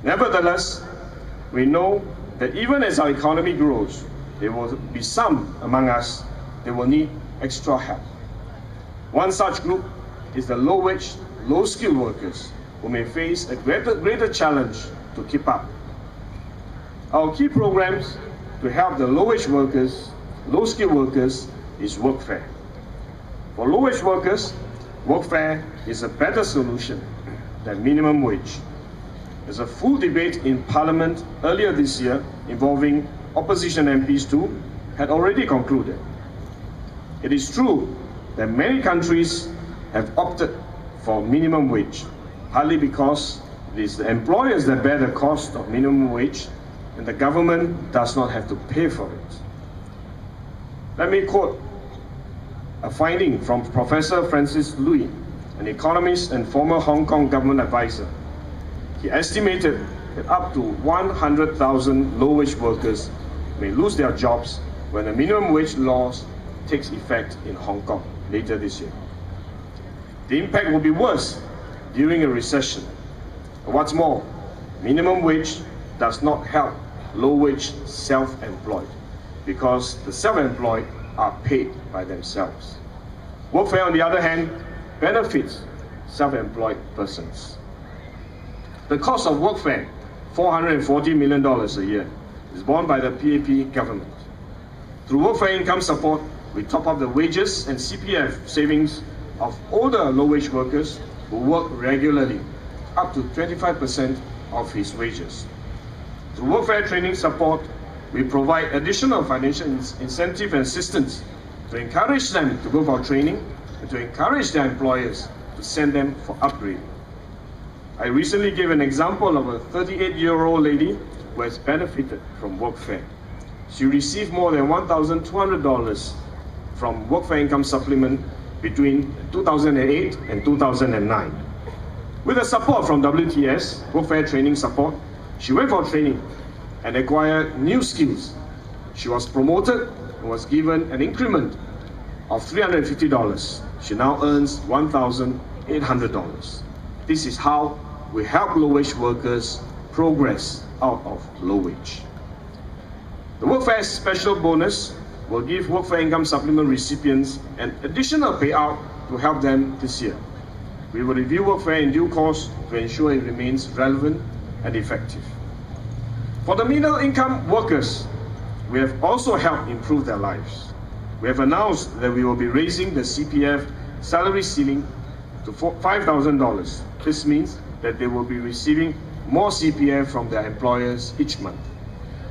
Nevertheless, we know that even as our economy grows, there will be some among us that will need extra help. One such group is the low-wage, low-skilled workers who may face a greater challenge to keep up. Our key programs to help the low-wage workers, low-skilled workers is workfare. For low-wage workers, workfare is a better solution than minimum wage. There's a full debate in Parliament earlier this year involving opposition MPs too had already concluded. It is true that many countries have opted for minimum wage, partly because it is the employers that bear the cost of minimum wage and the government does not have to pay for it. Let me quote a finding from Professor Francis Lui, an economist and former Hong Kong government advisor. He estimated that up to 100,000 low-wage workers may lose their jobs when the minimum wage laws takes effect in Hong Kong later this year. The impact will be worse during a recession. What's more, minimum wage does not help low-wage self-employed because the self-employed are paid by themselves. Workfare, on the other hand, benefits self-employed persons. The cost of workfare, $440 million a year, is borne by the PAP government. Through workfare income support, we top up the wages and CPF savings of older low-wage workers who work regularly, up to 25% of his wages. Through workfare training support, we provide additional financial incentive and assistance to encourage them to go for training and to encourage their employers to send them for upgrading. I recently gave an example of a 38-year-old lady who has benefited from workfare. She received more than $1,200 from workfare income supplement between 2008 and 2009. With the support from WTS, workfare training support, she went for training and acquired new skills. She was promoted and was given an increment of $350. She now earns $1,800. This is how we help low-wage workers progress out of low wage. The workfare special bonus will give workfare income supplement recipients an additional payout to help them this year. We will review workfare in due course to ensure it remains relevant and effective. For the middle-income workers, we have also helped improve their lives. We have announced that we will be raising the CPF salary ceiling to $5,000. This means that they will be receiving more CPF from their employers each month.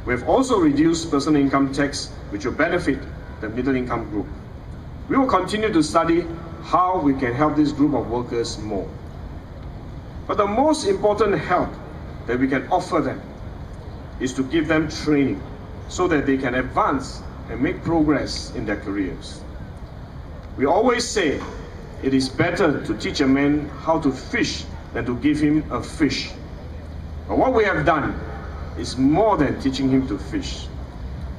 We have also reduced personal income tax, which will benefit the middle-income group. We will continue to study how we can help this group of workers more. But the most important help that we can offer them is to give them training so that they can advance and make progress in their careers. We always say it is better to teach a man how to fish than to give him a fish. But what we have done is more than teaching him to fish.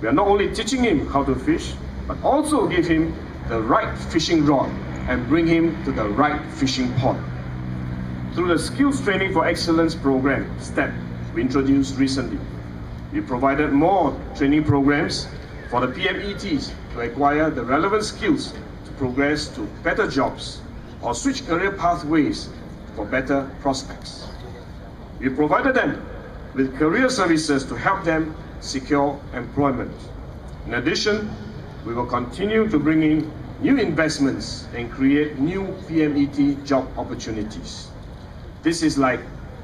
We are not only teaching him how to fish, but also give him the right fishing rod and bring him to the right fishing pond. Through the Skills Training for Excellence program, STEP, we introduced recently, we provided more training programs for the PMETs to acquire the relevant skills to progress to better jobs or switch career pathways for better prospects. We provided them with career services to help them secure employment. In addition, we will continue to bring in new investments and create new PMET job opportunities. This is like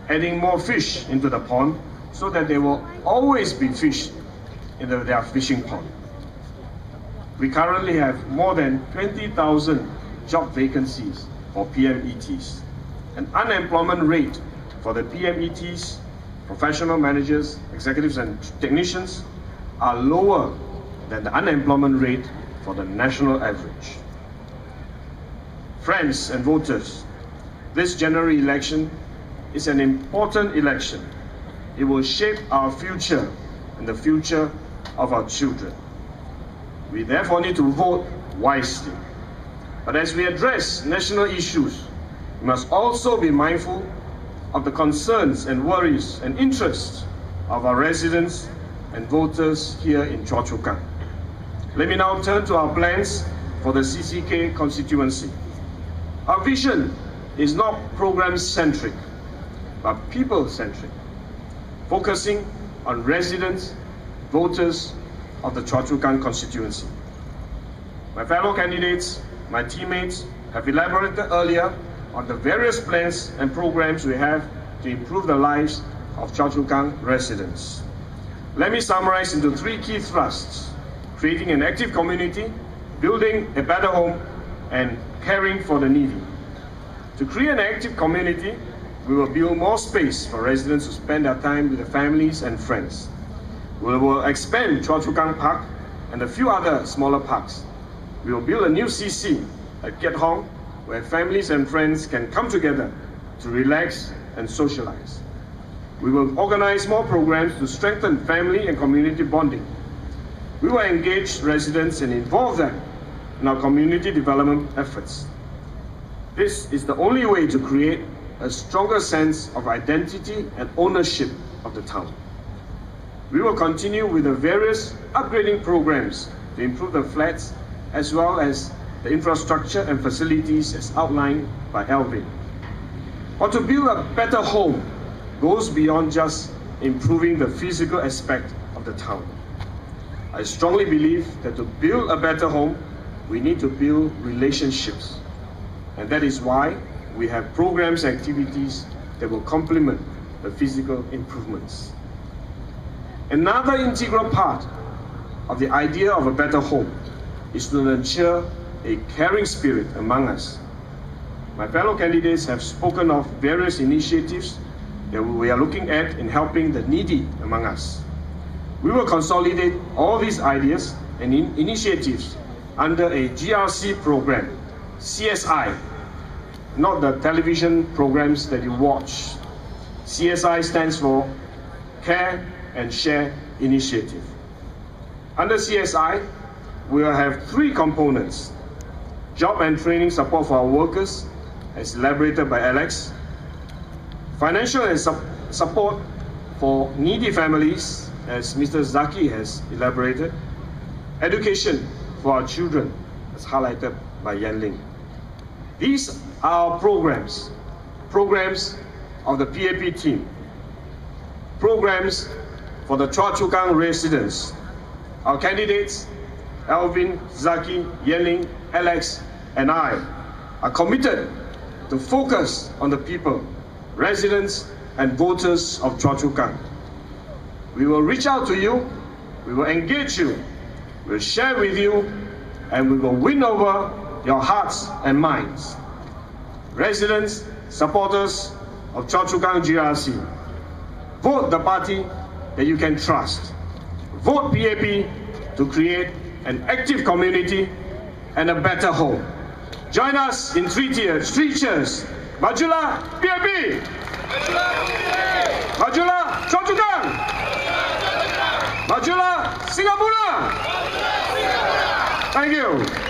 adding more fish into the pond so that there will always be fish in their fishing pond. We currently have more than 20,000 job vacancies for PMETs. An unemployment rate for the PMETs, professional managers, executives and technicians are lower than the unemployment rate for the national average. Friends and voters, this general election is an important election. It will shape our future and the future of our children. We therefore need to vote wisely. But as we address national issues, we must also be mindful of the concerns and worries and interests of our residents and voters here in Chua Chu Kang. Let me now turn to our plans for the CCK constituency. Our vision is not program-centric, but people-centric, focusing on residents, voters of the Chua Chu Kang constituency. My fellow candidates, my teammates have elaborated earlier on the various plans and programs we have to improve the lives of Chua Chu Kang residents. Let me summarize into 3 key thrusts: creating an active community, building a better home, and caring for the needy. To create an active community, we will build more space for residents to spend their time with their families and friends. We will expand Chua Chu Kang Park and a few other smaller parks. We will build a new CC at Kiat Hong, where families and friends can come together to relax and socialize. We will organize more programs to strengthen family and community bonding. We will engage residents and involve them in our community development efforts. This is the only way to create a stronger sense of identity and ownership of the town. We will continue with the various upgrading programs to improve the flats as well as the infrastructure and facilities as outlined by Alvin. But to build a better home goes beyond just improving the physical aspect of the town. I strongly believe that to build a better home, we need to build relationships. And that is why we have programs and activities that will complement the physical improvements. Another integral part of the idea of a better home is to nurture a caring spirit among us. My fellow candidates have spoken of various initiatives that we are looking at in helping the needy among us. We will consolidate all these ideas and initiatives under a GRC program, CSI, not the television programs that you watch. CSI stands for Care and Share Initiative. Under CSI, we will have 3 components: job and training support for our workers, as elaborated by Alex; financial and support for needy families, as Mr. Zaki has elaborated; education for our children, as highlighted by Yan Ling. These are our programs of the PAP team, programs for the Chua Chu Kang residents. Our candidates, Alvin, Zaki, Yan Ling, Alex, and I, are committed to focus on the people, residents, and voters of Chua Chu Kang. We will reach out to you, we will engage you, we will share with you, and we will win over your hearts and minds. Residents, supporters of Chua Chu Kang GRC, vote the party that you can trust. Vote PAP to create an active community and a better home. Join us in 3 cheers. Majulah PAP! Majulah Chua Chu Kang! Majulah Singapura! Thank you.